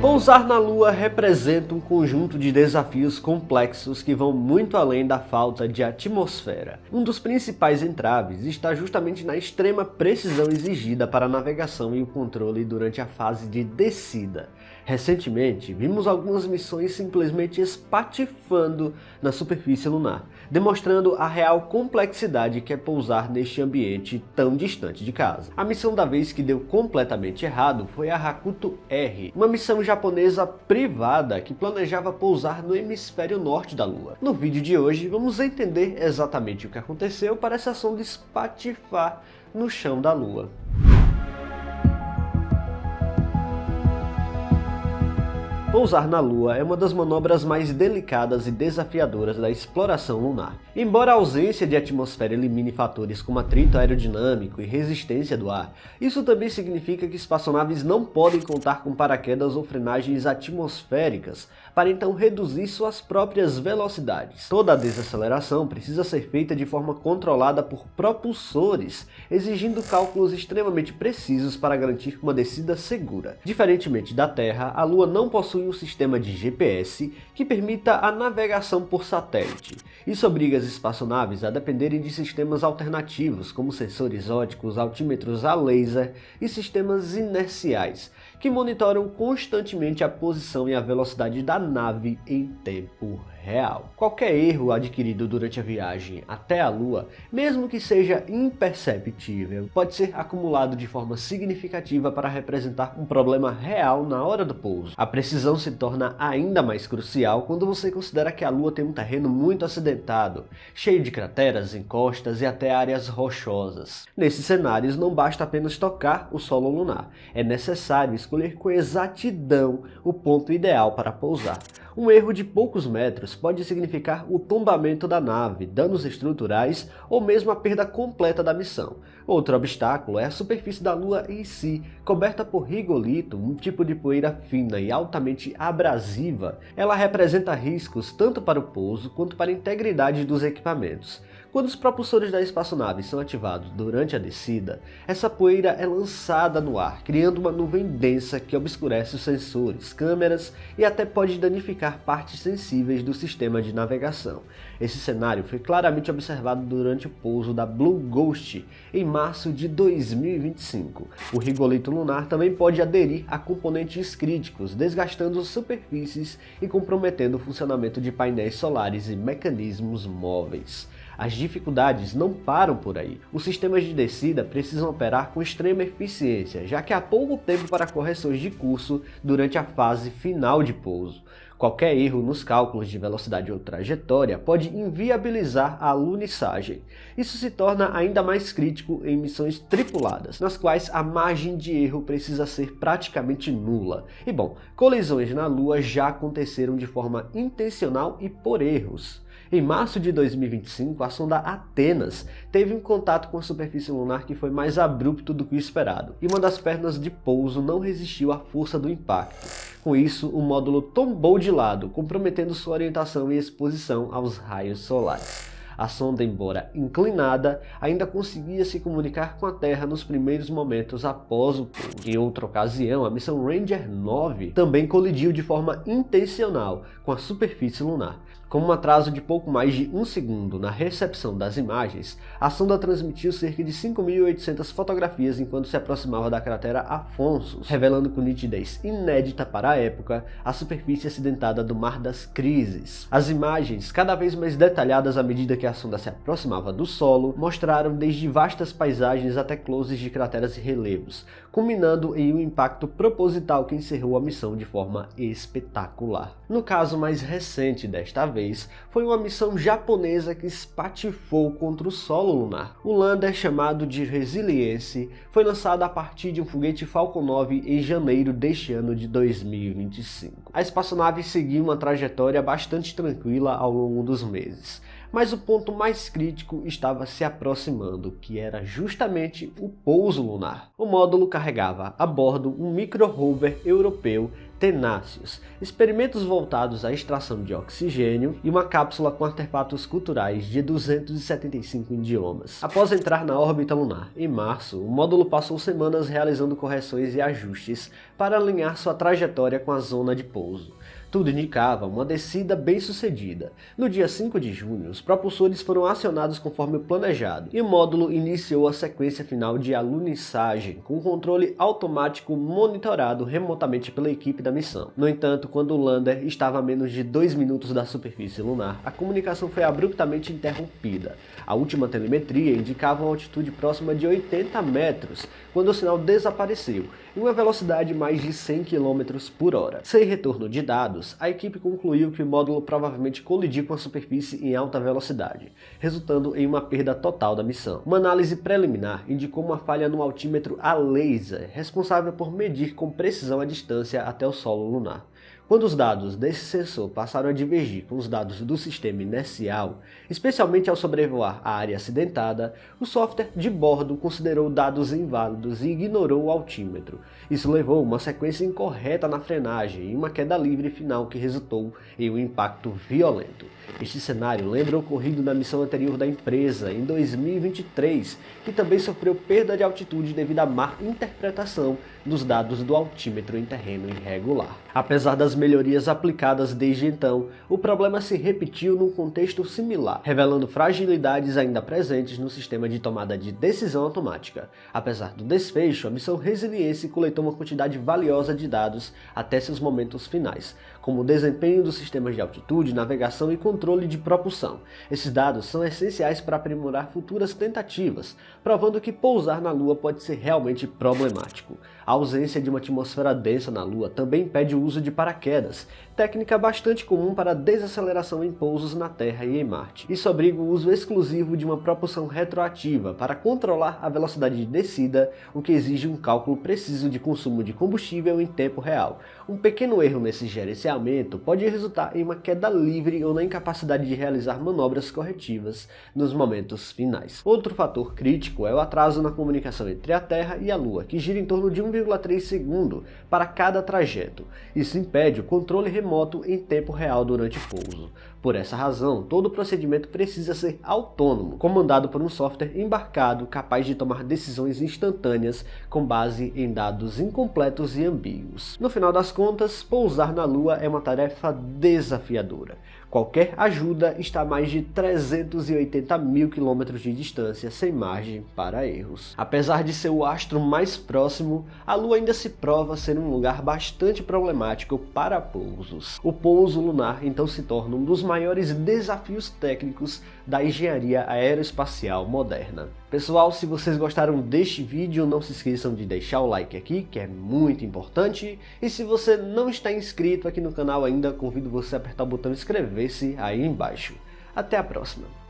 Pousar na Lua representa um conjunto de desafios complexos que vão muito além da falta de atmosfera. Um dos principais entraves está justamente na extrema precisão exigida para a navegação e o controle durante a fase de descida. Recentemente, vimos algumas missões simplesmente espatifando na superfície lunar, demonstrando a real complexidade que é pousar neste ambiente tão distante de casa. A missão da vez que deu completamente errado foi a Hakuto R, uma missão japonesa privada que planejava pousar no hemisfério norte da Lua. No vídeo de hoje vamos entender exatamente o que aconteceu para essa sonda espatifar no chão da Lua. Pousar na Lua é uma das manobras mais delicadas e desafiadoras da exploração lunar. Embora a ausência de atmosfera elimine fatores como atrito aerodinâmico e resistência do ar, isso também significa que espaçonaves não podem contar com paraquedas ou frenagens atmosféricas para então reduzir suas próprias velocidades. Toda a desaceleração precisa ser feita de forma controlada por propulsores, exigindo cálculos extremamente precisos para garantir uma descida segura. Diferentemente da Terra, a Lua não possui um sistema de GPS que permita a navegação por satélite. Isso obriga as espaçonaves a dependerem de sistemas alternativos, como sensores ópticos, altímetros a laser e sistemas inerciais, que monitoram constantemente a posição e a velocidade da nave em tempo real. Qualquer erro adquirido durante a viagem até a Lua, mesmo que seja imperceptível, pode ser acumulado de forma significativa para representar um problema real na hora do pouso. A precisão se torna ainda mais crucial quando você considera que a Lua tem um terreno muito acidentado, cheio de crateras, encostas e até áreas rochosas. Nesses cenários não basta apenas tocar o solo lunar, é necessário escolher com exatidão o ponto ideal para pousar. Um erro de poucos metros pode significar o tombamento da nave, danos estruturais ou mesmo a perda completa da missão. Outro obstáculo é a superfície da Lua em si, coberta por rigolito, um tipo de poeira fina e altamente abrasiva. Ela representa riscos tanto para o pouso quanto para a integridade dos equipamentos. Quando os propulsores da espaçonave são ativados durante a descida, essa poeira é lançada no ar, criando uma nuvem densa que obscurece os sensores, câmeras e até pode danificar partes sensíveis do sistema de navegação. Esse cenário foi claramente observado durante o pouso da Blue Ghost em março de 2025. O rigolito lunar também pode aderir a componentes críticos, desgastando superfícies e comprometendo o funcionamento de painéis solares e mecanismos móveis. As dificuldades não param por aí. Os sistemas de descida precisam operar com extrema eficiência, já que há pouco tempo para correções de curso durante a fase final de pouso. Qualquer erro nos cálculos de velocidade ou trajetória pode inviabilizar a alunissagem. Isso se torna ainda mais crítico em missões tripuladas, nas quais a margem de erro precisa ser praticamente nula. E bom, colisões na Lua já aconteceram de forma intencional e por erros. Em março de 2025, a sonda Atenas teve um contato com a superfície lunar que foi mais abrupto do que o esperado, e uma das pernas de pouso não resistiu à força do impacto. Com isso, o módulo tombou de lado, comprometendo sua orientação e exposição aos raios solares. A sonda, embora inclinada, ainda conseguia se comunicar com a Terra nos primeiros momentos após o pouso. Em outra ocasião, a missão Ranger 9 também colidiu de forma intencional com a superfície lunar. Com um atraso de pouco mais de um segundo na recepção das imagens, a sonda transmitiu cerca de 5.800 fotografias enquanto se aproximava da cratera Afonso, revelando com nitidez inédita para a época a superfície acidentada do Mar das Crises. As imagens, cada vez mais detalhadas à medida que a sonda se aproximava do solo, mostraram desde vastas paisagens até closes de crateras e relevos, culminando em um impacto proposital que encerrou a missão de forma espetacular. No caso mais recente desta vez, foi uma missão japonesa que espatifou contra o solo lunar. O lander, chamado de Resilience, foi lançado a partir de um foguete Falcon 9 em janeiro deste ano de 2025. A espaçonave seguiu uma trajetória bastante tranquila ao longo dos meses, Mas o ponto mais crítico estava se aproximando, que era justamente o pouso lunar. O módulo carregava a bordo um micro-rover europeu Tenacious, experimentos voltados à extração de oxigênio e uma cápsula com artefatos culturais de 275 idiomas. Após entrar na órbita lunar em março, o módulo passou semanas realizando correções e ajustes para alinhar sua trajetória com a zona de pouso. Tudo indicava uma descida bem-sucedida. No dia 5 de junho, os propulsores foram acionados conforme planejado e o módulo iniciou a sequência final de alunissagem, com controle automático monitorado remotamente pela equipe da missão. No entanto, quando o lander estava a menos de 2 minutos da superfície lunar, a comunicação foi abruptamente interrompida. A última telemetria indicava uma altitude próxima de 80 metros, quando o sinal desapareceu, em uma velocidade mais de 100 km por hora. Sem retorno de dados, a equipe concluiu que o módulo provavelmente colidiu com a superfície em alta velocidade, resultando em uma perda total da missão. Uma análise preliminar indicou uma falha no altímetro a laser, responsável por medir com precisão a distância até o solo lunar. Quando os dados desse sensor passaram a divergir com os dados do sistema inercial, especialmente ao sobrevoar a área acidentada, o software de bordo considerou dados inválidos e ignorou o altímetro. Isso levou a uma sequência incorreta na frenagem e uma queda livre final que resultou em um impacto violento. Este cenário lembra o ocorrido na missão anterior da empresa, em 2023, que também sofreu perda de altitude devido à má interpretação dos dados do altímetro em terreno irregular. Apesar das melhorias aplicadas desde então, o problema se repetiu num contexto similar, revelando fragilidades ainda presentes no sistema de tomada de decisão automática. Apesar do desfecho, a missão Resiliência coletou uma quantidade valiosa de dados até seus momentos finais, como o desempenho dos sistemas de altitude, navegação e controle de propulsão. Esses dados são essenciais para aprimorar futuras tentativas, provando que pousar na Lua pode ser realmente problemático. A ausência de uma atmosfera densa na Lua também impede o uso de paraquedas, técnica bastante comum para desaceleração em pousos na Terra e em Marte. Isso obriga o uso exclusivo de uma propulsão retroativa para controlar a velocidade de descida, o que exige um cálculo preciso de consumo de combustível em tempo real. Um pequeno erro nesse gerenciamento pode resultar em uma queda livre ou na incapacidade de realizar manobras corretivas nos momentos finais. Outro fator crítico é o atraso na comunicação entre a Terra e a Lua, que gira em torno de 1,3 segundo para cada trajeto. Isso impede o controle remoto em tempo real durante o pouso. Por essa razão, todo o procedimento precisa ser autônomo, comandado por um software embarcado capaz de tomar decisões instantâneas com base em dados incompletos e ambíguos. No final das contas, pousar na Lua é uma tarefa desafiadora. Qualquer ajuda está a mais de 380 mil quilômetros de distância, sem margem para erros. Apesar de ser o astro mais próximo, a Lua ainda se prova ser um lugar bastante problemático para pousos. O pouso lunar então se torna um dos maiores desafios técnicos da engenharia aeroespacial moderna. Pessoal, se vocês gostaram deste vídeo, não se esqueçam de deixar o like aqui, que é muito importante. E se você não está inscrito aqui no canal ainda, convido você a apertar o botão inscrever-se aí embaixo. Até a próxima!